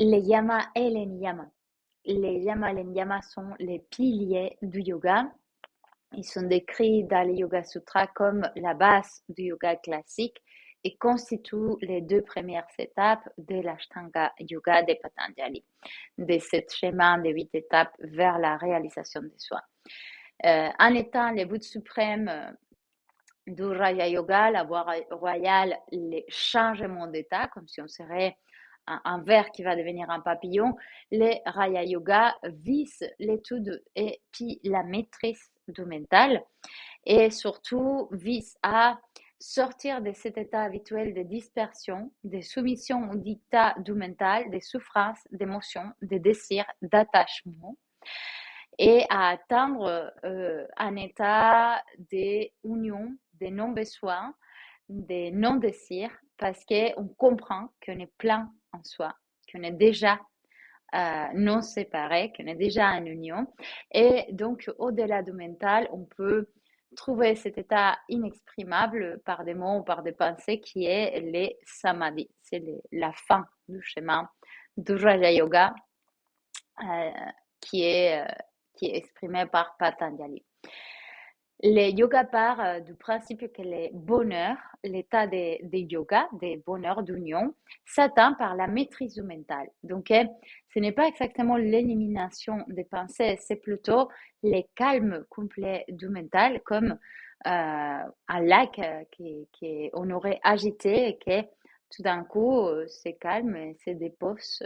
Les yamas et les niyamas. Les yamas et les niyamas sont les piliers du yoga. Ils sont décrits dans les Yoga Sutras comme la base du yoga classique et constituent les deux premières étapes de l'Ashtanga Yoga de Patanjali, de ce schéma de 8 étapes vers la réalisation de soi. En étant le but suprême du Raja Yoga, la voie royale, les changements d'état, comme si on serait un ver qui va devenir un papillon, le Raja Yoga vise l'étude et puis la maîtrise du mental et surtout vise à sortir de cet état habituel de dispersion, de soumission au dictat du mental, des souffrances, d'émotions, de désirs, d'attachement et à atteindre un état d'union, de non-besoin, de non-désir, parce qu'on comprend qu'on est plein en soi, qu'on est déjà non séparé, qu'on est déjà en union. Et donc, au-delà du mental, on peut trouver cet état inexprimable par des mots ou par des pensées qui est les samadhi. C'est la fin du chemin du Raja Yoga euh, qui est, euh, qui est exprimé par Patanjali. Le yoga part du principe que le bonheur, l'état de yoga, de bonheur d'union, s'atteint par la maîtrise du mental. Donc, ce n'est pas exactement l'élimination des pensées, c'est plutôt le calme complet du mental, comme un lac qu'on aurait agité et que tout d'un coup se calme et se dépose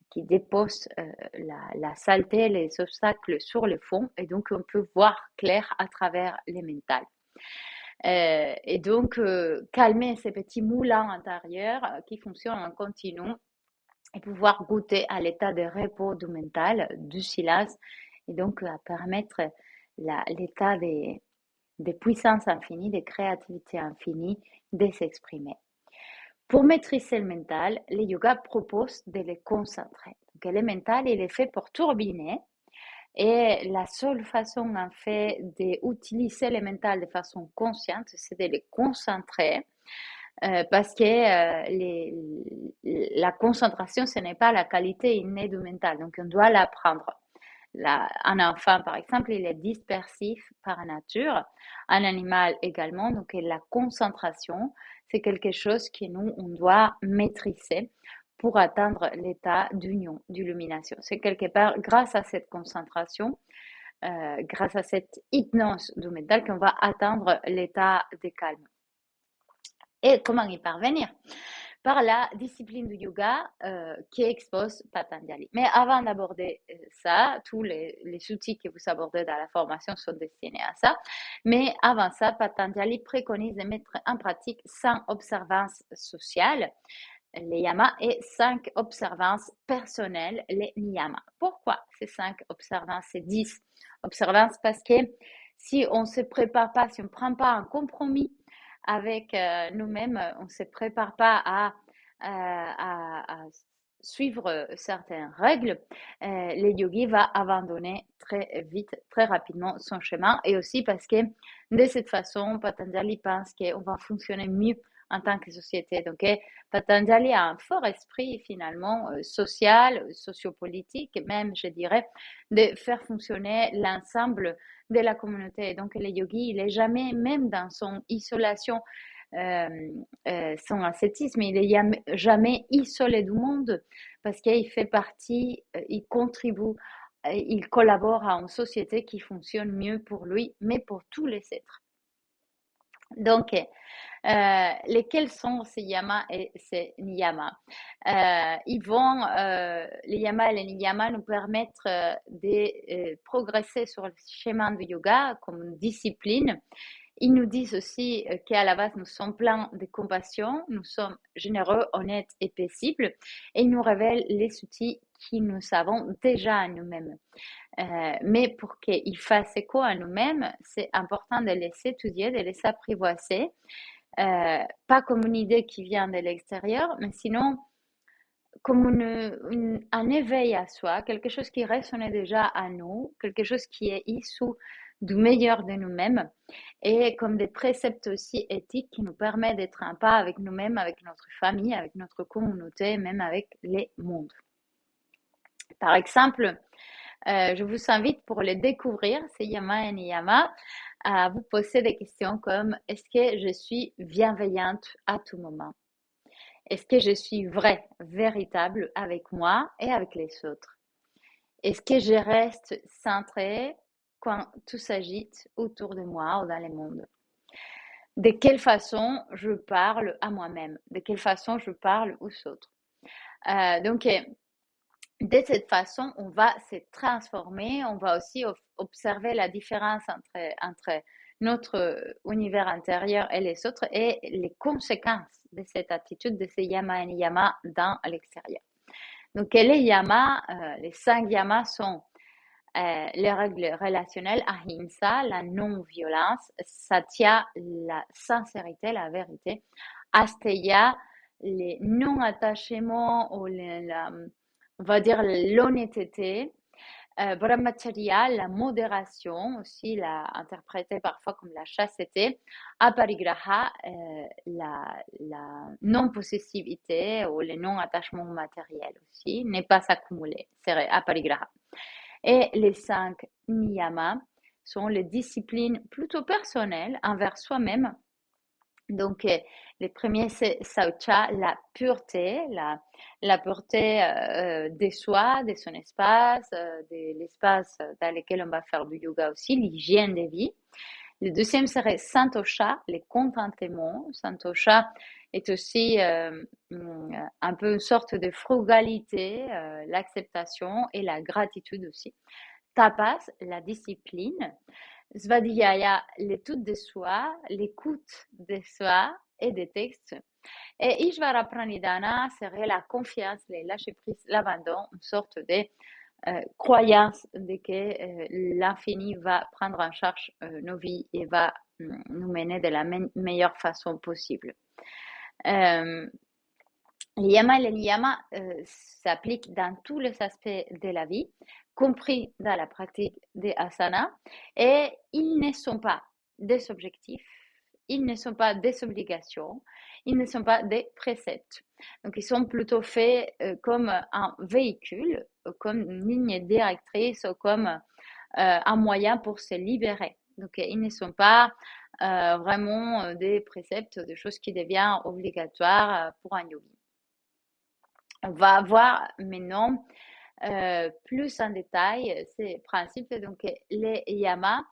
qui dépose la saleté, les obstacles sur le fond, et donc on peut voir clair à travers les mentales. Et donc, calmer ces petits moulins intérieurs qui fonctionnent en continu et pouvoir goûter à l'état de repos du mental, du silence, et donc à permettre l'état de puissance infinie, de créativité infinie, de s'exprimer. Pour maîtriser le mental, le yoga propose de le concentrer. Donc, le mental, il est fait pour tourbiner et la seule façon, en fait, d'utiliser le mental de façon consciente, c'est de le concentrer parce que la concentration, ce n'est pas la qualité innée du mental, donc on doit l'apprendre. Un enfant, par exemple, il est dispersif par nature, un animal également, donc la concentration, c'est quelque chose que nous, on doit maîtriser pour atteindre l'état d'union, d'illumination. C'est quelque part grâce à cette concentration, grâce à cette hypnose du mental qu'on va atteindre l'état de calme. Et comment y parvenir? Par la discipline du yoga qui expose Patanjali. Mais avant d'aborder ça, tous les outils que vous abordez dans la formation sont destinés à ça. Mais avant ça, Patanjali préconise de mettre en pratique 5 observances sociales, les yamas, et 5 observances personnelles, les niyamas. Pourquoi ces 5 observances et 10 observances? Parce que si on ne se prépare pas, si on ne prend pas un compromis avec nous-mêmes, on ne se prépare pas à suivre certaines règles, le yogi va abandonner très vite, très rapidement son chemin. Et aussi parce que de cette façon, Patanjali pense qu'on va fonctionner mieux en tant que société. Donc, Patanjali a un fort esprit finalement social, sociopolitique, même je dirais, de faire fonctionner l'ensemble de la communauté. Donc, le yogi, il n'est jamais, même dans son isolation, son ascétisme, il n'est jamais isolé du monde parce qu'il fait partie, il contribue, il collabore à une société qui fonctionne mieux pour lui, mais pour tous les êtres. Donc, lesquels sont ces yamas et ces niyamas? Les yamas et les niyamas nous permettent de progresser sur le chemin du yoga comme discipline. Ils nous disent aussi qu'à la base, nous sommes pleins de compassion, nous sommes généreux, honnêtes et paisibles, et ils nous révèlent les outils que nous avons déjà à nous-mêmes. Mais pour qu'ils fassent écho à nous-mêmes, c'est important de les étudier, de les apprivoiser, pas comme une idée qui vient de l'extérieur, mais sinon comme un éveil à soi, quelque chose qui résonnait déjà à nous, quelque chose qui est issu du meilleur de nous-mêmes et comme des préceptes aussi éthiques qui nous permettent d'être en paix avec nous-mêmes, avec notre famille, avec notre communauté, même avec les mondes. Par exemple, je vous invite pour les découvrir, ces yama et niyama, à vous poser des questions comme est-ce que je suis bienveillante à tout moment? Est-ce que je suis vraie, véritable avec moi et avec les autres? Est-ce que je reste centrée quand tout s'agite autour de moi ou dans le monde? De quelle façon je parle à moi-même? De quelle façon je parle aux autres? Donc, de cette façon, on va se transformer, on va aussi observer la différence entre notre univers intérieur et les autres et les conséquences de cette attitude, de ces yama et niyama dans l'extérieur. Donc, les yamas, les 5 yamas sont les règles relationnelles, ahimsa, la non-violence, satya, la sincérité, la vérité, asteya, les non-attachements ou on va dire l'honnêteté, brahmacharya, la modération, aussi interprétée parfois comme la chasteté, aparigraha, la non-possessivité ou le non-attachement matériel aussi, ne pas s'accumuler, c'est aparigraha. Et les 5 niyamas sont les disciplines plutôt personnelles envers soi-même. Donc, les premiers, c'est saucha, la pureté, la pureté de soi, de son espace, de l'espace dans lequel on va faire du yoga aussi, l'hygiène de vie. Le deuxième serait santosha, les contentements. Santosha est aussi un peu une sorte de frugalité, l'acceptation et la gratitude aussi. Tapas, la discipline. Svadhyaya, l'étude de soi, l'écoute de soi et des textes. Et Ishvara Pranidhana serait la confiance, le lâcher-prise, l'abandon, une sorte de croyance de que l'infini va prendre en charge nos vies et va nous mener de la meilleure façon possible. Les yamas et les niyamas s'appliquent dans tous les aspects de la vie, compris dans la pratique des asanas, et ils ne sont pas des objectifs, ils ne sont pas des obligations, ils ne sont pas des préceptes. Donc, ils sont plutôt faits comme un véhicule, comme une ligne directrice ou comme un moyen pour se libérer. Donc, ils ne sont pas vraiment des préceptes, des choses qui deviennent obligatoires pour un yogi. On va voir maintenant plus en détail ces principes. Donc, les yamas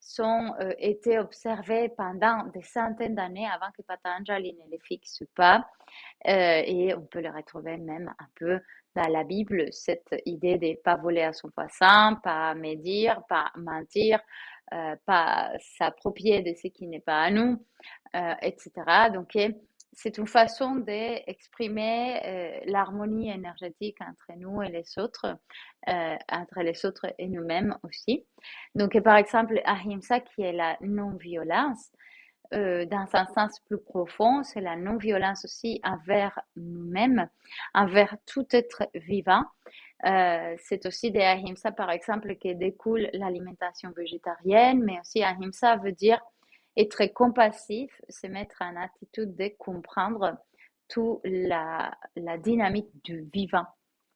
sont été observés pendant des centaines d'années avant que Patanjali ne les fixe pas. Et on peut le retrouver même un peu dans la Bible, cette idée de ne pas voler à son voisin, pas médire, pas mentir, pas s'approprier de ce qui n'est pas à nous, etc. Donc, c'est une façon d'exprimer l'harmonie énergétique entre nous et les autres, entre les autres et nous-mêmes aussi. Donc, par exemple, Ahimsa, qui est la non-violence, dans un sens plus profond, c'est la non-violence aussi envers nous-mêmes, envers tout être vivant. C'est aussi des ahimsa, par exemple, qui découle l'alimentation végétarienne, mais aussi ahimsa veut dire être compassif, se mettre en attitude de comprendre toute la dynamique du vivant.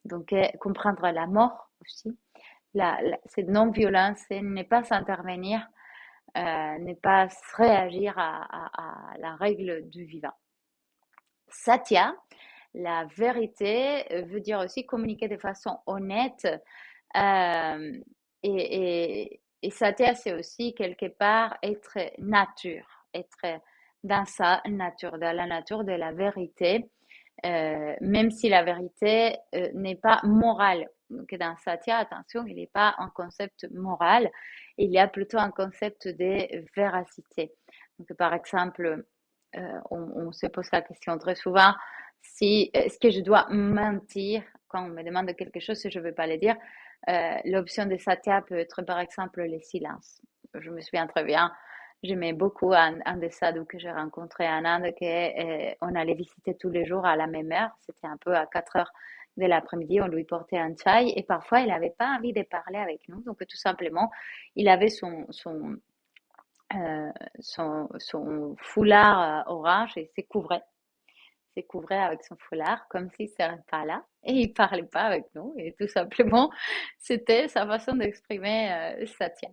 Donc, comprendre la mort aussi, cette non-violence, ne pas s'intervenir, ne pas réagir à la règle du vivant. Satya, la vérité, veut dire aussi communiquer de façon honnête. Et Satya, c'est aussi quelque part être nature, être dans sa nature, dans la nature de la vérité, même si la vérité n'est pas morale. Donc dans Satya, attention, il n'est pas un concept moral, il y a plutôt un concept de véracité. Donc par exemple, on se pose la question très souvent, si est-ce que je dois mentir quand on me demande quelque chose si je ne veux pas le dire? L'option de Satya peut être par exemple le silence. Je me souviens très bien, j'aimais beaucoup un des sadhus que j'ai rencontré en Inde, qu'on allait visiter tous les jours à la même heure. C'était un peu à 4 heures de l'après-midi, on lui portait un chai et parfois il n'avait pas envie de parler avec nous. Donc tout simplement, il avait son foulard orange et s'est couvrait avec son foulard comme s'il ne serait pas là et il parlait pas avec nous et tout simplement c'était sa façon d'exprimer Satya.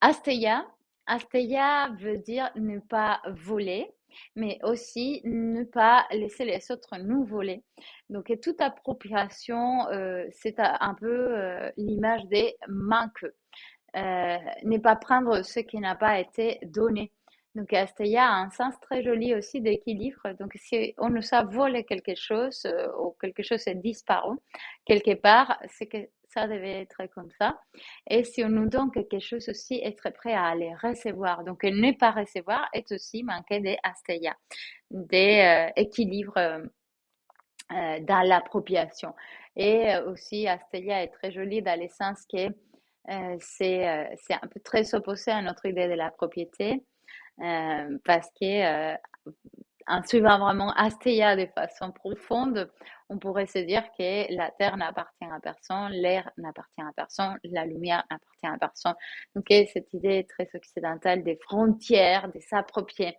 Asteya, Asteya veut dire ne pas voler, mais aussi ne pas laisser les autres nous voler. Donc toute appropriation, c'est un peu l'image des manques. Ne pas prendre ce qui n'a pas été donné. Donc, Asteya a un sens très joli aussi d'équilibre. Donc, si on nous a volé quelque chose ou quelque chose est disparu quelque part, c'est que ça devait être comme ça. Et si on nous donne quelque chose aussi, être prêt à aller recevoir. Donc, ne pas recevoir est aussi manquer d'Asteya, d'équilibre dans l'appropriation. Et aussi, Asteya est très joli dans le sens que c'est un peu très opposé à notre idée de la propriété parce que en suivant vraiment Asteya de façon profonde, on pourrait se dire que la terre n'appartient à personne, l'air n'appartient à personne, la lumière n'appartient à personne. Donc cette idée très occidentale des frontières, de s'approprier,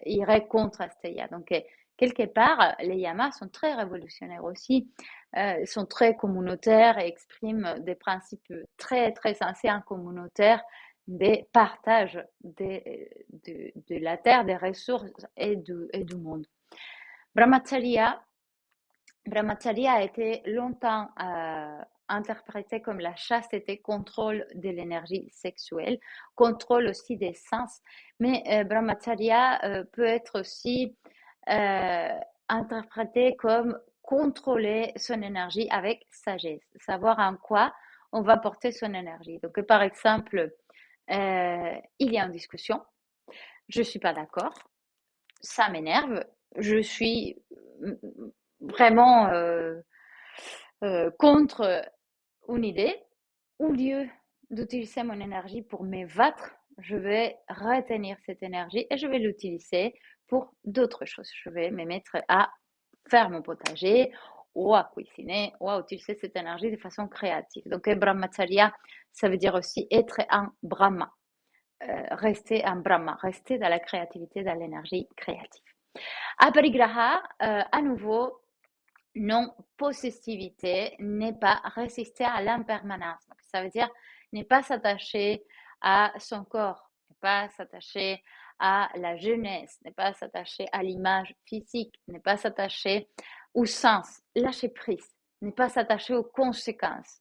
irait contre Asteya. Donc quelque part, les yamas sont très révolutionnaires aussi, sont très communautaires et expriment des principes très très anciens communautaires des partages de la terre, des ressources et du monde. Brahmacharya a été longtemps interprété comme la chasteté, contrôle de l'énergie sexuelle, contrôle aussi des sens, mais Brahmacharya peut être aussi interprété comme contrôler son énergie avec sagesse, savoir en quoi on va porter son énergie. Donc, par exemple, il y a une discussion, je ne suis pas d'accord, ça m'énerve, je suis vraiment contre une idée. Au lieu d'utiliser mon énergie pour me battre, je vais retenir cette énergie et je vais l'utiliser pour d'autres choses. Je vais me mettre à faire mon potager ou à cuisiner ou à utiliser cette énergie de façon créative. Donc, Brahmacharya, ça veut dire aussi être un Brahma. Rester un Brahma, rester dans la créativité, dans l'énergie créative. Aparigraha, à nouveau, non-possessivité, n'est pas résister à l'impermanence. Ça veut dire ne pas s'attacher à son corps, ne pas s'attacher à la jeunesse, ne pas s'attacher à l'image physique, ne pas s'attacher au sens, lâcher prise, ne pas s'attacher aux conséquences.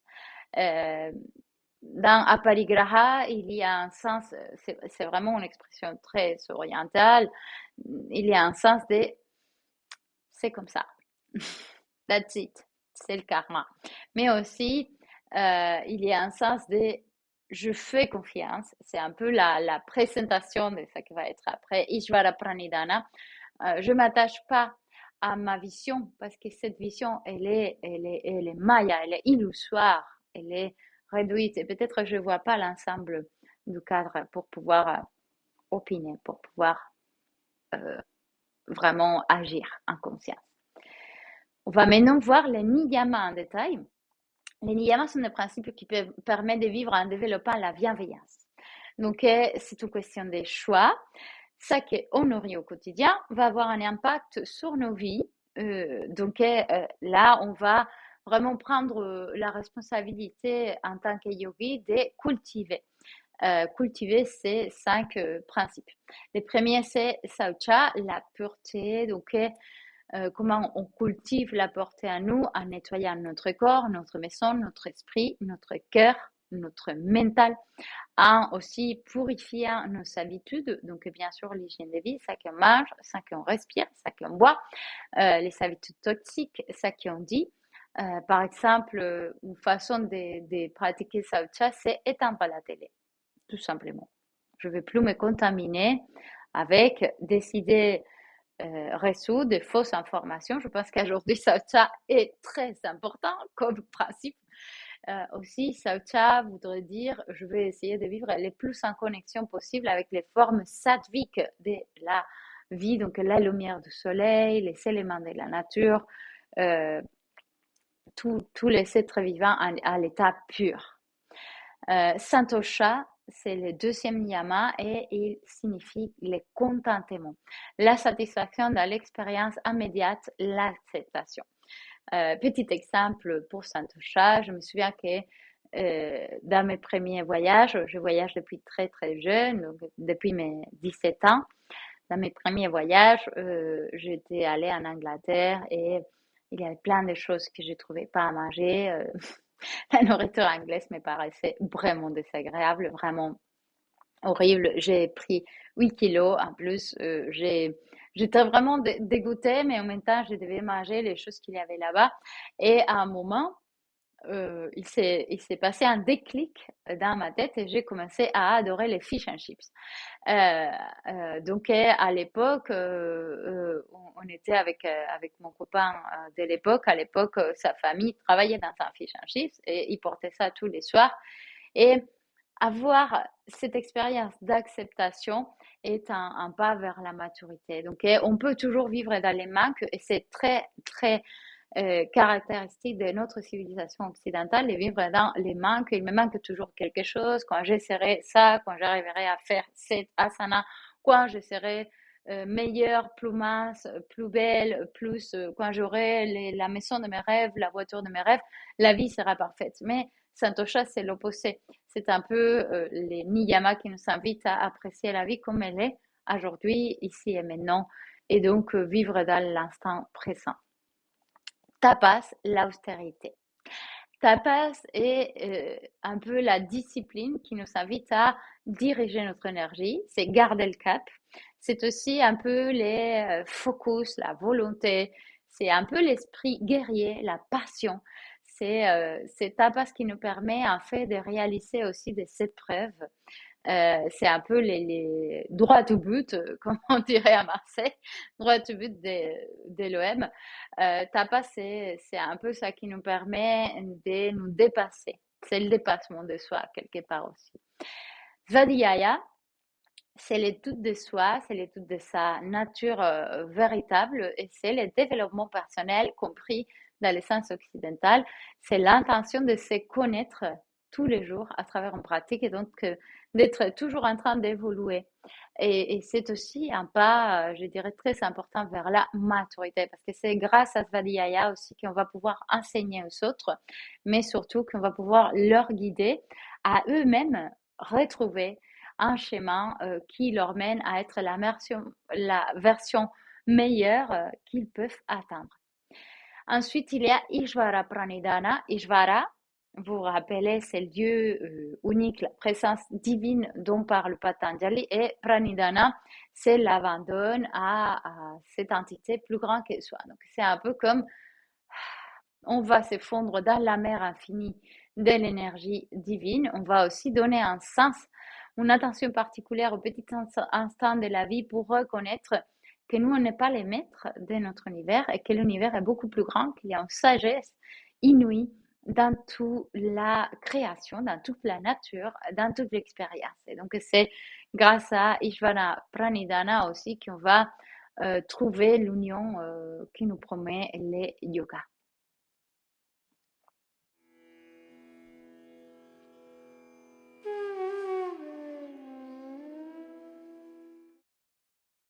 Dans Aparigraha, il y a un sens, c'est vraiment une expression très orientale, il y a un sens de c'est comme ça. That's it. C'est le karma. Mais aussi, il y a un sens de je fais confiance. C'est un peu la présentation de ce qui va être après. Ishvara Pranidhana. Je ne m'attache pas à ma vision parce que cette vision, elle est maya, elle est illusoire, elle est réduite. Et peut-être je ne vois pas l'ensemble du cadre pour pouvoir opiner, pour pouvoir vraiment agir en conscience. On va maintenant voir les niyamas en détail. Les niyamas sont des principes qui permettent de vivre en développant la bienveillance. Donc, c'est une question de choix. Ce qu'on nourrit au quotidien va avoir un impact sur nos vies. Donc, là, on va vraiment prendre la responsabilité en tant que yogi de cultiver. Cultiver ces 5 principes. Le premier, c'est saucha, la pureté. Donc, comment on cultive la pureté à nous en nettoyant notre corps, notre maison, notre esprit, notre cœur, notre mental, en aussi purifiant nos habitudes, donc bien sûr l'hygiène de vie, ça qu'on mange, ça qu'on respire, ça qu'on boit, les habitudes toxiques, ça qu'on dit. Par exemple, une façon de pratiquer saucha, c'est éteindre la télé, tout simplement. Je ne vais plus me contaminer avec des idées reçu de fausses informations. Je pense qu'aujourd'hui, Saucha est très important comme principe. Aussi, Saucha voudrait dire, je vais essayer de vivre le plus en connexion possible avec les formes sattviques de la vie, donc la lumière du soleil, les éléments de la nature, tous les êtres vivants à l'état pur. Santosha, c'est le deuxième niyama et il signifie le contentement, la satisfaction dans l'expérience immédiate, l'acceptation. Petit exemple pour Santosha, je me souviens que dans mes premiers voyages, je voyage depuis très très jeune, donc depuis mes 17 ans. Dans mes premiers voyages, j'étais allée en Angleterre et il y avait plein de choses que je ne trouvais pas à manger. La nourriture anglaise me paraissait vraiment désagréable, vraiment horrible. J'ai pris 8 kilos. En plus, j'étais vraiment dégoûtée, mais en même temps, je devais manger les choses qu'il y avait là-bas. Et à un moment, il s'est passé un déclic dans ma tête et j'ai commencé à adorer les fish and chips. Donc, à l'époque, on était avec mon copain de l'époque. À l'époque, sa famille travaillait dans un fish and chips et il portait ça tous les soirs. Et avoir cette expérience d'acceptation est un pas vers la maturité. Donc, on peut toujours vivre dans les manques et c'est très, très caractéristique de notre civilisation occidentale de vivre dans les manques. Il me manque toujours quelque chose. Quand j'essaierai ça, quand j'arriverai à faire cette asana, quand je serai meilleure, plus mince, plus belle, plus quand j'aurai la maison de mes rêves, la voiture de mes rêves, la vie sera parfaite. Mais Santosha, c'est l'opposé. C'est un peu les niyamas qui nous invitent à apprécier la vie comme elle est aujourd'hui, ici et maintenant, et donc vivre dans l'instant présent. Tapas, l'austérité. Tapas est un peu la discipline qui nous invite à diriger notre énergie, c'est garder le cap. C'est aussi un peu les focus, la volonté, c'est un peu l'esprit guerrier, la passion. C'est tapas qui nous permet en fait de réaliser aussi des épreuves. C'est un peu les droit au but, comme on dirait à Marseille, droit au but de l'OM. Tapas, c'est un peu ça qui nous permet de nous dépasser. C'est le dépassement de soi, quelque part aussi. Svadhyaya, c'est l'étude de soi, c'est l'étude de sa nature véritable et c'est le développement personnel compris dans le sens occidental. C'est l'intention de se connaître tous les jours à travers une pratique et donc d'être toujours en train d'évoluer. Et c'est aussi un pas, je dirais, très important vers la maturité parce que c'est grâce à Svadhyaya aussi qu'on va pouvoir enseigner aux autres, mais surtout qu'on va pouvoir leur guider à eux-mêmes retrouver un schéma qui leur mène à être la version meilleure qu'ils peuvent atteindre. Ensuite, il y a Ishvara Pranidhana. Ishvara, vous vous rappelez, c'est le Dieu unique, la présence divine dont parle Patanjali. Et Pranidhana, c'est l'abandon à cette entité plus grande que soi. Donc, c'est un peu comme on va se fondre dans la mer infinie de l'énergie divine. On va aussi donner un sens, une attention particulière aux petits instants de la vie pour reconnaître que nous, on n'est pas les maîtres de notre univers et que l'univers est beaucoup plus grand, qu'il y a une sagesse inouïe dans toute la création, dans toute la nature, dans toute l'expérience. Et donc, c'est grâce à Ishvara Pranidhana aussi qu'on va trouver l'union qui nous promet les yogas.